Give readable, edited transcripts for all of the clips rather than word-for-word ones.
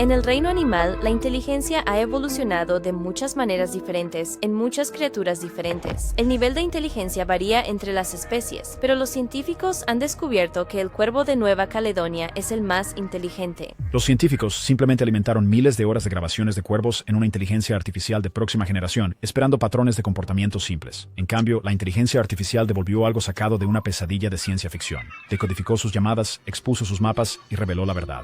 En el reino animal, la inteligencia ha evolucionado de muchas maneras diferentes en muchas criaturas diferentes. El nivel de inteligencia varía entre las especies, pero los científicos han descubierto que el cuervo de Nueva Caledonia es el más inteligente. Los científicos simplemente alimentaron miles de horas de grabaciones de cuervos en una inteligencia artificial de próxima generación, esperando patrones de comportamiento simples. En cambio, la inteligencia artificial devolvió algo sacado de una pesadilla de ciencia ficción. Decodificó sus llamadas, expuso sus mapas y reveló la verdad.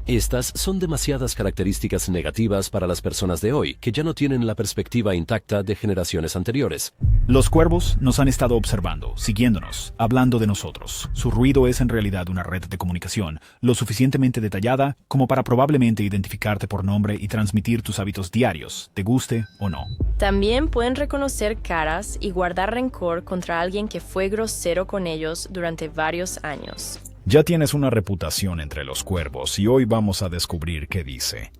Estas son demasiadas características negativas para las personas de hoy, que ya no tienen la perspectiva intacta de generaciones anteriores. Los cuervos nos han estado observando, siguiéndonos, hablando de nosotros. Su ruido es en realidad una red de comunicación, lo suficientemente detallada como para probablemente identificarte por nombre y transmitir tus hábitos diarios, te guste o no. También pueden reconocer caras y guardar rencor contra alguien que fue grosero con ellos durante varios años. Ya tienes una reputación entre los cuervos y hoy vamos a descubrir qué dice.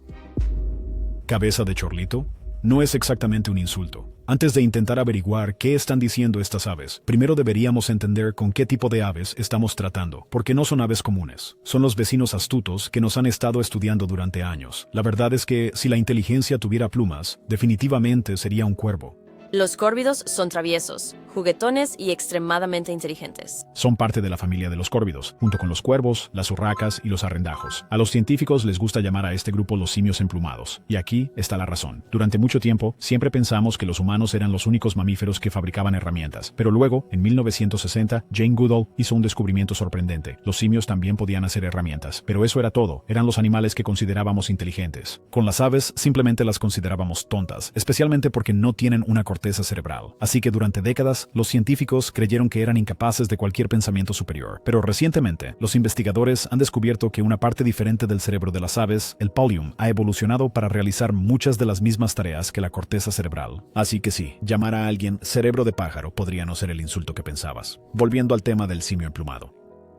¿Cabeza de chorlito? No es exactamente un insulto. Antes de intentar averiguar qué están diciendo estas aves, primero deberíamos entender con qué tipo de aves estamos tratando, porque no son aves comunes. Son los vecinos astutos que nos han estado estudiando durante años. La verdad es que si la inteligencia tuviera plumas, definitivamente sería un cuervo. Los córvidos son traviesos, juguetones y extremadamente inteligentes. Son parte de la familia de los córvidos, junto con los cuervos, las urracas y los arrendajos. A los científicos les gusta llamar a este grupo los simios emplumados. Y aquí está la razón. Durante mucho tiempo, siempre pensamos que los humanos eran los únicos mamíferos que fabricaban herramientas. Pero luego, en 1960, Jane Goodall hizo un descubrimiento sorprendente. Los simios también podían hacer herramientas. Pero eso era todo. Eran los animales que considerábamos inteligentes. Con las aves, simplemente las considerábamos tontas, especialmente porque no tienen una corteza cerebral. Así que durante décadas, los científicos creyeron que eran incapaces de cualquier pensamiento superior. Pero recientemente, los investigadores han descubierto que una parte diferente del cerebro de las aves, el pallium, ha evolucionado para realizar muchas de las mismas tareas que la corteza cerebral. Así que sí, llamar a alguien cerebro de pájaro podría no ser el insulto que pensabas. Volviendo al tema del simio emplumado.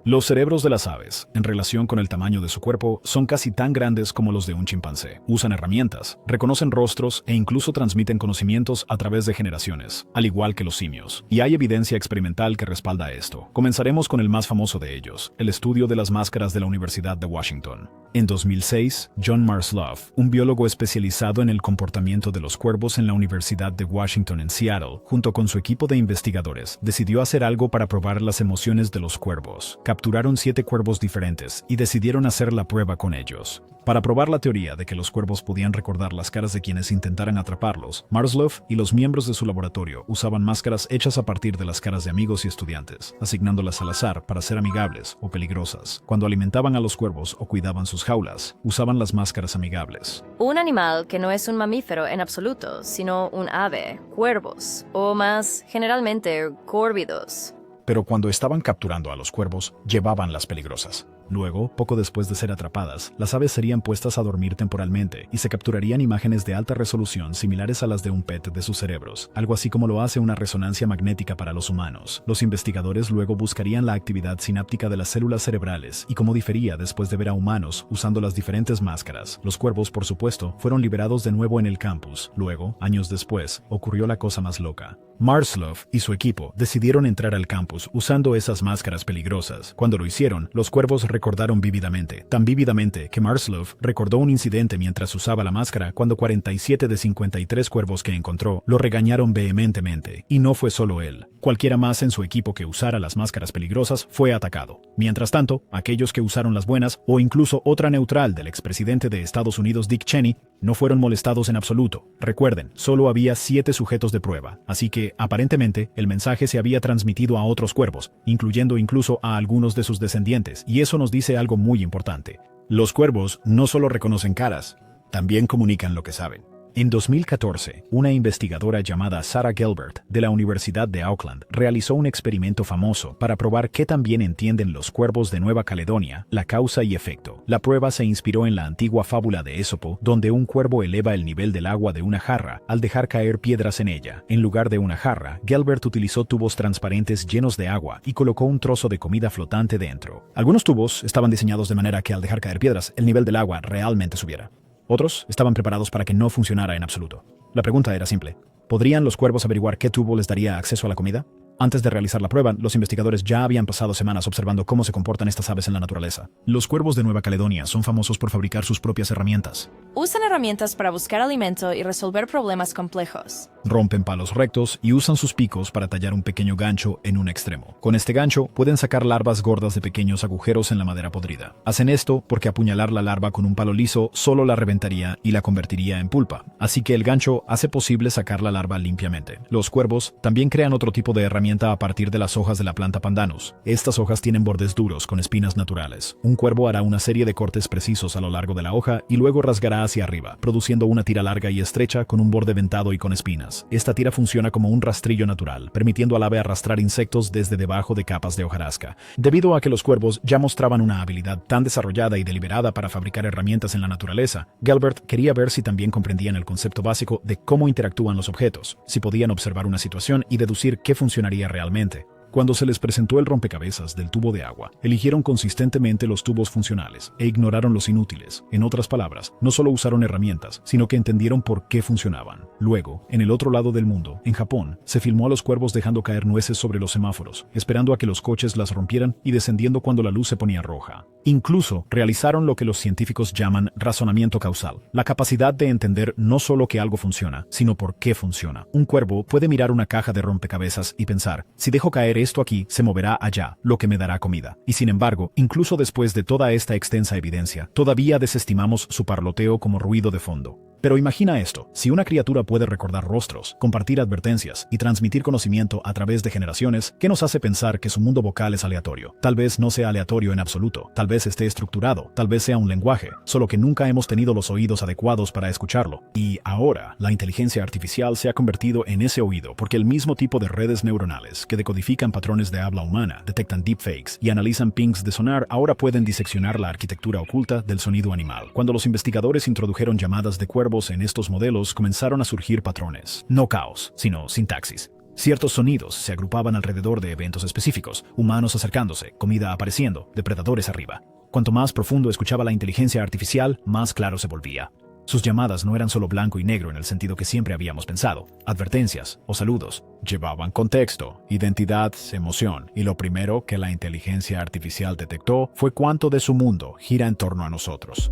Los cerebros de las aves, en relación con el tamaño de su cuerpo, son casi tan grandes como los de un chimpancé. Usan herramientas, reconocen rostros e incluso transmiten conocimientos a través de generaciones, al igual que los simios. Y hay evidencia experimental que respalda esto. Comenzaremos con el más famoso de ellos, el estudio de las máscaras de la Universidad de Washington. En 2006, John Marsloff, un biólogo especializado en el comportamiento de los cuervos en la Universidad de Washington en Seattle, junto con su equipo de investigadores, decidió hacer algo para probar las emociones de los cuervos. Capturaron 7 cuervos diferentes y decidieron hacer la prueba con ellos. Para probar la teoría de que los cuervos podían recordar las caras de quienes intentaran atraparlos, Marsloff y los miembros de su laboratorio usaban máscaras hechas a partir de las caras de amigos y estudiantes, asignándolas al azar para ser amigables o peligrosas. Cuando alimentaban a los cuervos o cuidaban sus jaulas, usaban las máscaras amigables. Un animal que no es un mamífero en absoluto, sino un ave, cuervos, o más generalmente córvidos. Pero cuando estaban capturando a los cuervos, llevaban las peligrosas. Luego, poco después de ser atrapadas, las aves serían puestas a dormir temporalmente y se capturarían imágenes de alta resolución similares a las de un PET de sus cerebros, algo así como lo hace una resonancia magnética para los humanos. Los investigadores luego buscarían la actividad sináptica de las células cerebrales y cómo difería después de ver a humanos usando las diferentes máscaras. Los cuervos, por supuesto, fueron liberados de nuevo en el campus. Luego, años después, ocurrió la cosa más loca. Marsloff y su equipo decidieron entrar al campus usando esas máscaras peligrosas. Cuando lo hicieron, los cuervos recordaron vívidamente, tan vívidamente que Marsloff recordó un incidente mientras usaba la máscara cuando 47 de 53 cuervos que encontró lo regañaron vehementemente. Y no fue solo él. Cualquiera más en su equipo que usara las máscaras peligrosas fue atacado. Mientras tanto, aquellos que usaron las buenas, o incluso otra neutral del expresidente de Estados Unidos Dick Cheney, no fueron molestados en absoluto. Recuerden, solo había 7 sujetos de prueba, así que, aparentemente, el mensaje se había transmitido a otros cuervos, incluyendo incluso a algunos de sus descendientes, y eso nos dice algo muy importante. Los cuervos no solo reconocen caras, también comunican lo que saben. En 2014, una investigadora llamada Sarah Gelbert, de la Universidad de Auckland, realizó un experimento famoso para probar qué tan bien entienden los cuervos de Nueva Caledonia la causa y efecto. La prueba se inspiró en la antigua fábula de Ésopo, donde un cuervo eleva el nivel del agua de una jarra al dejar caer piedras en ella. En lugar de una jarra, Gelbert utilizó tubos transparentes llenos de agua y colocó un trozo de comida flotante dentro. Algunos tubos estaban diseñados de manera que al dejar caer piedras, el nivel del agua realmente subiera. Otros estaban preparados para que no funcionara en absoluto. La pregunta era simple. ¿Podrían los cuervos averiguar qué tubo les daría acceso a la comida? Antes de realizar la prueba, los investigadores ya habían pasado semanas observando cómo se comportan estas aves en la naturaleza. Los cuervos de Nueva Caledonia son famosos por fabricar sus propias herramientas. Usan herramientas para buscar alimento y resolver problemas complejos. Rompen palos rectos y usan sus picos para tallar un pequeño gancho en un extremo. Con este gancho pueden sacar larvas gordas de pequeños agujeros en la madera podrida. Hacen esto porque apuñalar la larva con un palo liso solo la reventaría y la convertiría en pulpa. Así que el gancho hace posible sacar la larva limpiamente. Los cuervos también crean otro tipo de herramienta a partir de las hojas de la planta pandanus. Estas hojas tienen bordes duros con espinas naturales. Un cuervo hará una serie de cortes precisos a lo largo de la hoja y luego rasgará hacia arriba, produciendo una tira larga y estrecha con un borde dentado y con espinas. Esta tira funciona como un rastrillo natural, permitiendo al ave arrastrar insectos desde debajo de capas de hojarasca. Debido a que los cuervos ya mostraban una habilidad tan desarrollada y deliberada para fabricar herramientas en la naturaleza, Gelbert quería ver si también comprendían el concepto básico de cómo interactúan los objetos, si podían observar una situación y deducir qué funcionaría realmente. Cuando se les presentó el rompecabezas del tubo de agua, eligieron consistentemente los tubos funcionales e ignoraron los inútiles. En otras palabras, no solo usaron herramientas, sino que entendieron por qué funcionaban. Luego, en el otro lado del mundo, en Japón, se filmó a los cuervos dejando caer nueces sobre los semáforos, esperando a que los coches las rompieran y descendiendo cuando la luz se ponía roja. Incluso realizaron lo que los científicos llaman razonamiento causal, la capacidad de entender no solo que algo funciona, sino por qué funciona. Un cuervo puede mirar una caja de rompecabezas y pensar, si dejo caer esto aquí, se moverá allá, lo que me dará comida. Y sin embargo, incluso después de toda esta extensa evidencia, todavía desestimamos su parloteo como ruido de fondo. Pero imagina esto, si una criatura puede recordar rostros, compartir advertencias y transmitir conocimiento a través de generaciones, ¿qué nos hace pensar que su mundo vocal es aleatorio? Tal vez no sea aleatorio en absoluto, tal vez esté estructurado, tal vez sea un lenguaje, solo que nunca hemos tenido los oídos adecuados para escucharlo. Y ahora, la inteligencia artificial se ha convertido en ese oído porque el mismo tipo de redes neuronales que decodifican patrones de habla humana, detectan deepfakes y analizan pings de sonar ahora pueden diseccionar la arquitectura oculta del sonido animal. Cuando los investigadores introdujeron llamadas de cuervos en estos modelos comenzaron a surgir patrones, no caos, sino sintaxis. Ciertos sonidos se agrupaban alrededor de eventos específicos, humanos acercándose, comida apareciendo, depredadores arriba. Cuanto más profundo escuchaba la inteligencia artificial, más claro se volvía. Sus llamadas no eran solo blanco y negro en el sentido que siempre habíamos pensado. Advertencias o saludos llevaban contexto, identidad, emoción, y lo primero que la inteligencia artificial detectó fue cuánto de su mundo gira en torno a nosotros,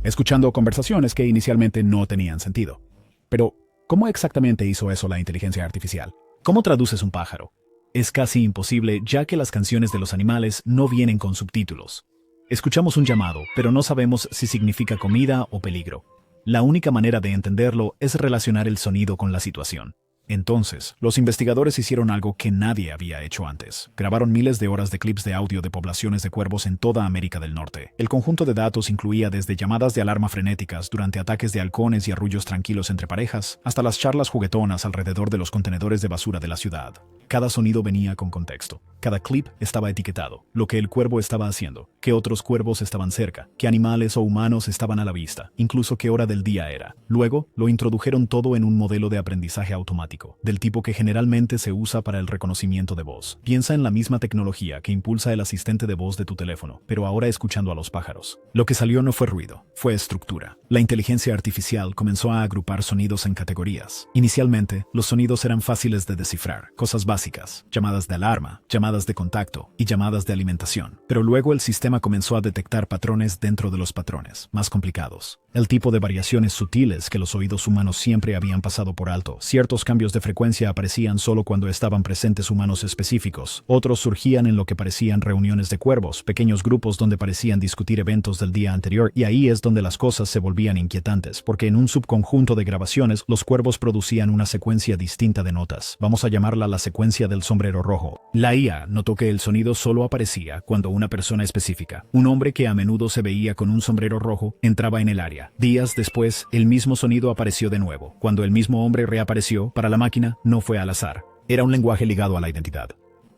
escuchando conversaciones que inicialmente no tenían sentido. Pero, ¿cómo exactamente hizo eso la inteligencia artificial? ¿Cómo traduces un pájaro? Es casi imposible ya que las canciones de los animales no vienen con subtítulos. Escuchamos un llamado, pero no sabemos si significa comida o peligro. La única manera de entenderlo es relacionar el sonido con la situación. Entonces, los investigadores hicieron algo que nadie había hecho antes. Grabaron miles de horas de clips de audio de poblaciones de cuervos en toda América del Norte. El conjunto de datos incluía desde llamadas de alarma frenéticas durante ataques de halcones y arrullos tranquilos entre parejas, hasta las charlas juguetonas alrededor de los contenedores de basura de la ciudad. Cada sonido venía con contexto. Cada clip estaba etiquetado, lo que el cuervo estaba haciendo, qué otros cuervos estaban cerca, qué animales o humanos estaban a la vista, incluso qué hora del día era. Luego, lo introdujeron todo en un modelo de aprendizaje automático, del tipo que generalmente se usa para el reconocimiento de voz. Piensa en la misma tecnología que impulsa el asistente de voz de tu teléfono, pero ahora escuchando a los pájaros. Lo que salió no fue ruido, fue estructura. La inteligencia artificial comenzó a agrupar sonidos en categorías. Inicialmente, los sonidos eran fáciles de descifrar, cosas básicas, llamadas de alarma, llamadas de contacto y llamadas de alimentación. Pero luego el sistema comenzó a detectar patrones dentro de los patrones, más complicados. El tipo de variaciones sutiles que los oídos humanos siempre habían pasado por alto. Ciertos cambios de frecuencia aparecían solo cuando estaban presentes humanos específicos. Otros surgían en lo que parecían reuniones de cuervos, pequeños grupos donde parecían discutir eventos del día anterior, y ahí es donde las cosas se volvían inquietantes, porque en un subconjunto de grabaciones los cuervos producían una secuencia distinta de notas. Vamos a llamarla la secuencia del sombrero rojo. La IA notó que el sonido solo aparecía cuando una persona específica, un hombre que a menudo se veía con un sombrero rojo, entraba en el área. Días después, el mismo sonido apareció de nuevo. Cuando el mismo hombre reapareció, para la máquina no fue al azar. Era un lenguaje ligado a la identidad.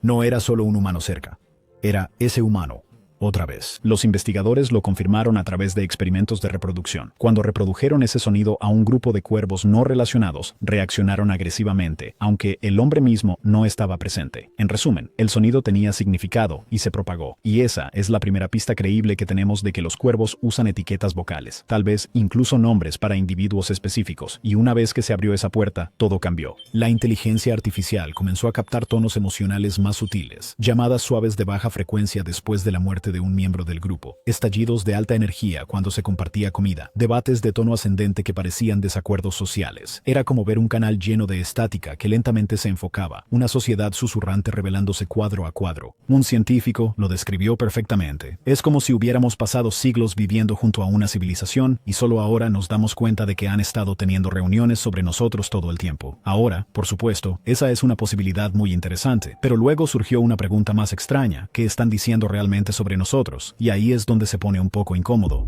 No era solo un humano cerca. Era ese humano. Otra vez. Los investigadores lo confirmaron a través de experimentos de reproducción. Cuando reprodujeron ese sonido a un grupo de cuervos no relacionados, reaccionaron agresivamente, aunque el hombre mismo no estaba presente. En resumen, el sonido tenía significado y se propagó. Y esa es la primera pista creíble que tenemos de que los cuervos usan etiquetas vocales, tal vez incluso nombres para individuos específicos. Y una vez que se abrió esa puerta, todo cambió. La inteligencia artificial comenzó a captar tonos emocionales más sutiles, llamadas suaves de baja frecuencia después de la muerte de un miembro del grupo, estallidos de alta energía cuando se compartía comida, debates de tono ascendente que parecían desacuerdos sociales. Era como ver un canal lleno de estática que lentamente se enfocaba, una sociedad susurrante revelándose cuadro a cuadro. Un científico lo describió perfectamente. Es como si hubiéramos pasado siglos viviendo junto a una civilización y solo ahora nos damos cuenta de que han estado teniendo reuniones sobre nosotros todo el tiempo. Ahora, por supuesto, esa es una posibilidad muy interesante, pero luego surgió una pregunta más extraña: ¿qué están diciendo realmente sobre nosotros? Y ahí es donde se pone un poco incómodo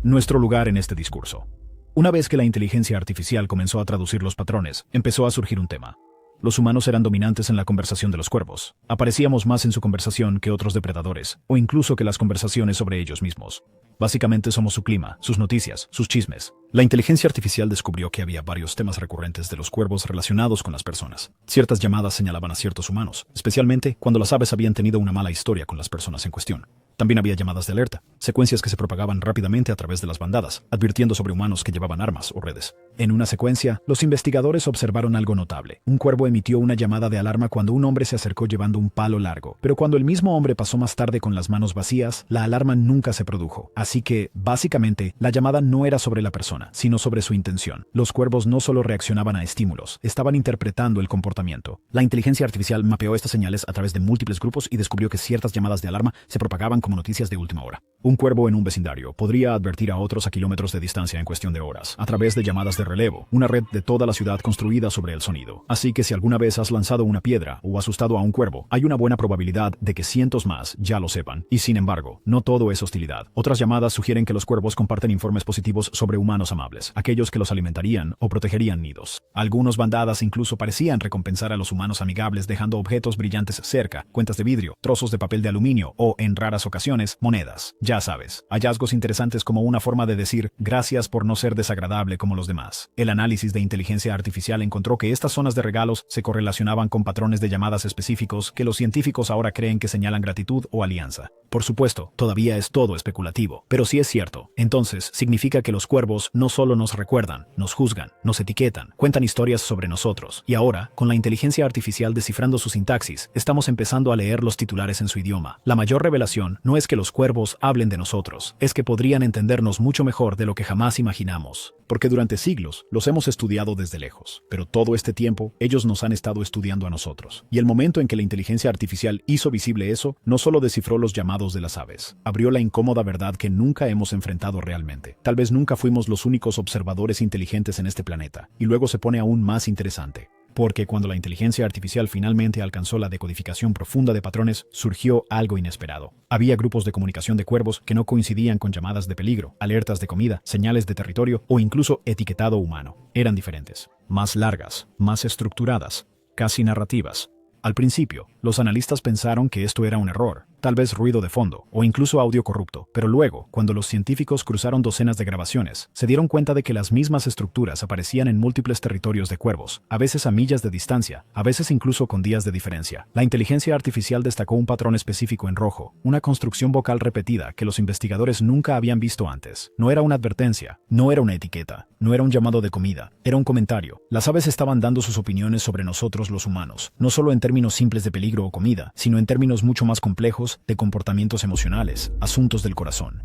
nuestro lugar en este discurso. Una vez que la inteligencia artificial comenzó a traducir los patrones, empezó a surgir un tema. Los humanos eran dominantes en la conversación de los cuervos. Aparecíamos más en su conversación que otros depredadores, o incluso que las conversaciones sobre ellos mismos. Básicamente somos su clima, sus noticias, sus chismes. La inteligencia artificial descubrió que había varios temas recurrentes de los cuervos relacionados con las personas. Ciertas llamadas señalaban a ciertos humanos, especialmente cuando las aves habían tenido una mala historia con las personas en cuestión. También había llamadas de alerta, secuencias que se propagaban rápidamente a través de las bandadas, advirtiendo sobre humanos que llevaban armas o redes. En una secuencia, los investigadores observaron algo notable. Un cuervo emitió una llamada de alarma cuando un hombre se acercó llevando un palo largo, pero cuando el mismo hombre pasó más tarde con las manos vacías, la alarma nunca se produjo. Así que, básicamente, la llamada no era sobre la persona, sino sobre su intención. Los cuervos no solo reaccionaban a estímulos, estaban interpretando el comportamiento. La inteligencia artificial mapeó estas señales a través de múltiples grupos y descubrió que ciertas llamadas de alarma se propagaban como noticias de última hora. Un cuervo en un vecindario podría advertir a otros a kilómetros de distancia en cuestión de horas, a través de llamadas de relevo, una red de toda la ciudad construida sobre el sonido. Así que si alguna vez has lanzado una piedra o asustado a un cuervo, hay una buena probabilidad de que cientos más ya lo sepan. Y sin embargo, no todo es hostilidad. Otras llamadas sugieren que los cuervos comparten informes positivos sobre humanos amables, aquellos que los alimentarían o protegerían nidos. Algunas bandadas incluso parecían recompensar a los humanos amigables dejando objetos brillantes cerca, cuentas de vidrio, trozos de papel de aluminio o, en raras ocasiones, monedas. Ya sabes, hallazgos interesantes como una forma de decir gracias por no ser desagradable como los demás. El análisis de inteligencia artificial encontró que estas zonas de regalos se correlacionaban con patrones de llamadas específicos que los científicos ahora creen que señalan gratitud o alianza. Por supuesto, todavía es todo especulativo, pero si es cierto, entonces significa que los cuervos no solo nos recuerdan, nos juzgan, nos etiquetan, cuentan historias sobre nosotros. Y ahora, con la inteligencia artificial descifrando su sintaxis, estamos empezando a leer los titulares en su idioma. La mayor revelación no es que los cuervos hablen de nosotros, es que podrían entendernos mucho mejor de lo que jamás imaginamos. Porque durante siglos los hemos estudiado desde lejos, pero todo este tiempo ellos nos han estado estudiando a nosotros. Y el momento en que la inteligencia artificial hizo visible eso, no solo descifró los llamados de las aves, abrió la incómoda verdad que nunca hemos enfrentado realmente. Tal vez nunca fuimos los únicos observadores inteligentes en este planeta, y luego se pone aún más interesante. Porque cuando la inteligencia artificial finalmente alcanzó la decodificación profunda de patrones, surgió algo inesperado. Había grupos de comunicación de cuervos que no coincidían con llamadas de peligro, alertas de comida, señales de territorio o incluso etiquetado humano. Eran diferentes, más largas, más estructuradas, casi narrativas. Al principio, los analistas pensaron que esto era un error, tal vez ruido de fondo, o incluso audio corrupto, pero luego, cuando los científicos cruzaron docenas de grabaciones, se dieron cuenta de que las mismas estructuras aparecían en múltiples territorios de cuervos, a veces a millas de distancia, a veces incluso con días de diferencia. La inteligencia artificial destacó un patrón específico en rojo, una construcción vocal repetida que los investigadores nunca habían visto antes. No era una advertencia, no era una etiqueta, no era un llamado de comida, era un comentario. Las aves estaban dando sus opiniones sobre nosotros los humanos, no solo en términos simples de peligro o comida, sino en términos mucho más complejos de comportamientos emocionales, asuntos del corazón.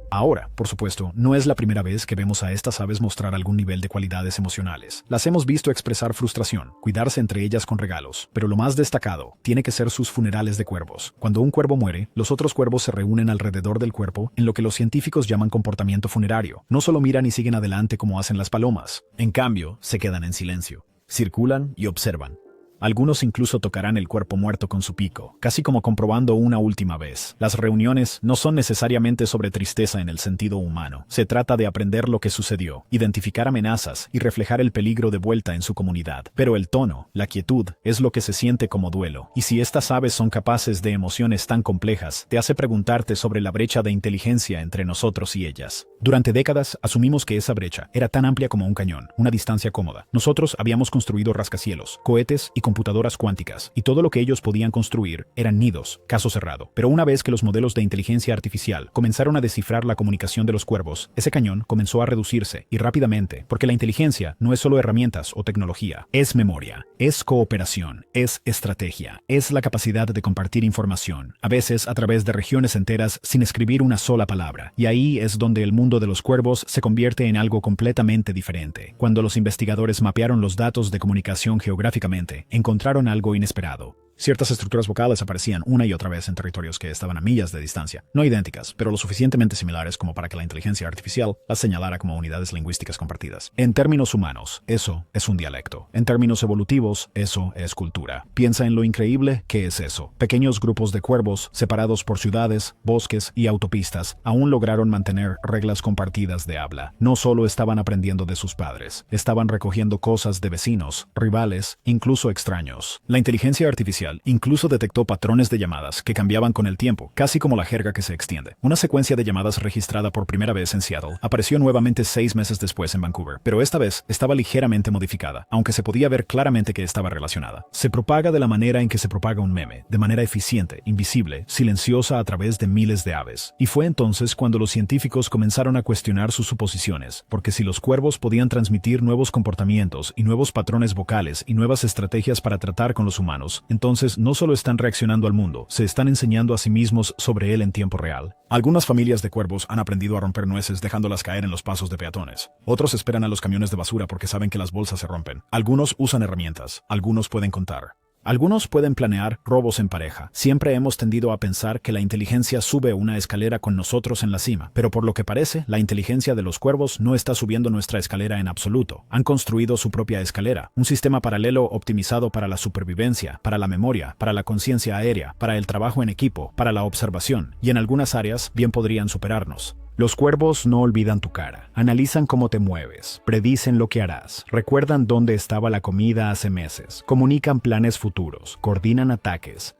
Ahora, por supuesto, no es la primera vez que vemos a estas aves mostrar algún nivel de cualidades emocionales. Las hemos visto expresar frustración, cuidarse entre ellas con regalos, pero lo más destacado tiene que ser sus funerales de cuervos. Cuando un cuervo muere, los otros cuervos se reúnen alrededor del cuerpo en lo que los científicos llaman comportamiento funerario. No solo miran y siguen adelante como hacen las palomas. En cambio, se quedan en silencio, circulan y observan. Algunos incluso tocarán el cuerpo muerto con su pico, casi como comprobando una última vez. Las reuniones no son necesariamente sobre tristeza en el sentido humano. Se trata de aprender lo que sucedió, identificar amenazas y reflejar el peligro de vuelta en su comunidad. Pero el tono, la quietud, es lo que se siente como duelo. Y si estas aves son capaces de emociones tan complejas, te hace preguntarte sobre la brecha de inteligencia entre nosotros y ellas. Durante décadas asumimos que esa brecha era tan amplia como un cañón, una distancia cómoda. Nosotros habíamos construido rascacielos, cohetes y computadoras cuánticas, y todo lo que ellos podían construir eran nidos, caso cerrado. Pero una vez que los modelos de inteligencia artificial comenzaron a descifrar la comunicación de los cuervos, ese cañón comenzó a reducirse, y rápidamente, porque la inteligencia no es solo herramientas o tecnología, es memoria, es cooperación, es estrategia, es la capacidad de compartir información, a veces a través de regiones enteras sin escribir una sola palabra. Y ahí es donde el mundo de los cuervos se convierte en algo completamente diferente. Cuando los investigadores mapearon los datos de comunicación geográficamente, encontraron algo inesperado. Ciertas estructuras vocales aparecían una y otra vez en territorios que estaban a millas de distancia, no idénticas, pero lo suficientemente similares como para que la inteligencia artificial las señalara como unidades lingüísticas compartidas. En términos humanos, eso es un dialecto. En términos evolutivos, eso es cultura. Piensa en lo increíble que es eso. Pequeños grupos de cuervos, separados por ciudades, bosques y autopistas, aún lograron mantener reglas compartidas de habla. No solo estaban aprendiendo de sus padres, estaban recogiendo cosas de vecinos, rivales, incluso extraños. La inteligencia artificial incluso detectó patrones de llamadas que cambiaban con el tiempo, casi como la jerga que se extiende. Una secuencia de llamadas registrada por primera vez en Seattle apareció nuevamente 6 meses después en Vancouver, pero esta vez estaba ligeramente modificada, aunque se podía ver claramente que estaba relacionada. Se propaga de la manera en que se propaga un meme, de manera eficiente, invisible, silenciosa a través de miles de aves. Y fue entonces cuando los científicos comenzaron a cuestionar sus suposiciones, porque si los cuervos podían transmitir nuevos comportamientos y nuevos patrones vocales y nuevas estrategias para tratar con los humanos, entonces no solo están reaccionando al mundo, se están enseñando a sí mismos sobre él en tiempo real. Algunas familias de cuervos han aprendido a romper nueces dejándolas caer en los pasos de peatones. Otros esperan a los camiones de basura porque saben que las bolsas se rompen. Algunos usan herramientas, algunos pueden contar. Algunos pueden planear robos en pareja. Siempre hemos tendido a pensar que la inteligencia sube una escalera con nosotros en la cima, pero por lo que parece, la inteligencia de los cuervos no está subiendo nuestra escalera en absoluto. Han construido su propia escalera, un sistema paralelo optimizado para la supervivencia, para la memoria, para la conciencia aérea, para el trabajo en equipo, para la observación, y en algunas áreas bien podrían superarnos. Los cuervos no olvidan tu cara, analizan cómo te mueves, predicen lo que harás, recuerdan dónde estaba la comida hace meses, comunican planes futuros, coordinan ataques.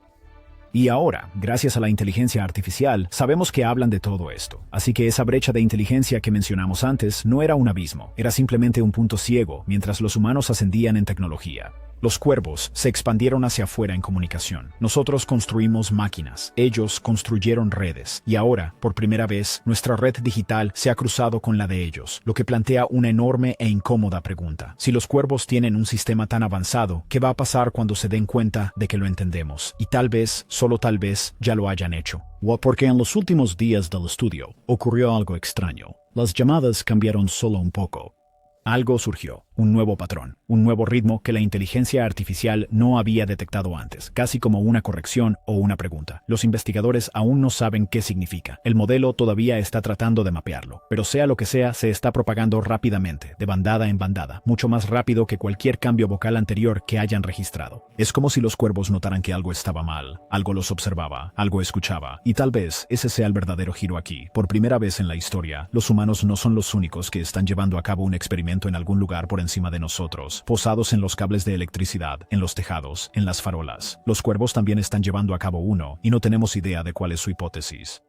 Y ahora, gracias a la inteligencia artificial, sabemos que hablan de todo esto. Así que esa brecha de inteligencia que mencionamos antes no era un abismo, era simplemente un punto ciego mientras los humanos ascendían en tecnología. Los cuervos se expandieron hacia afuera en comunicación. Nosotros construimos máquinas, ellos construyeron redes, y ahora, por primera vez, nuestra red digital se ha cruzado con la de ellos, lo que plantea una enorme e incómoda pregunta. Si los cuervos tienen un sistema tan avanzado, ¿qué va a pasar cuando se den cuenta de que lo entendemos? Y tal vez, solo tal vez, ya lo hayan hecho. Porque en los últimos días del estudio ocurrió algo extraño. Las llamadas cambiaron solo un poco. Algo surgió, un nuevo patrón, un nuevo ritmo que la inteligencia artificial no había detectado antes, casi como una corrección o una pregunta. Los investigadores aún no saben qué significa. El modelo todavía está tratando de mapearlo, pero sea lo que sea, se está propagando rápidamente, de bandada en bandada, mucho más rápido que cualquier cambio vocal anterior que hayan registrado. Es como si los cuervos notaran que algo estaba mal, algo los observaba, algo escuchaba, y tal vez ese sea el verdadero giro aquí. Por primera vez en la historia, los humanos no son los únicos que están llevando a cabo un experimento en algún lugar por encima de nosotros, posados en los cables de electricidad, en los tejados, en las farolas. Los cuervos también están llevando a cabo uno, y no tenemos idea de cuál es su hipótesis.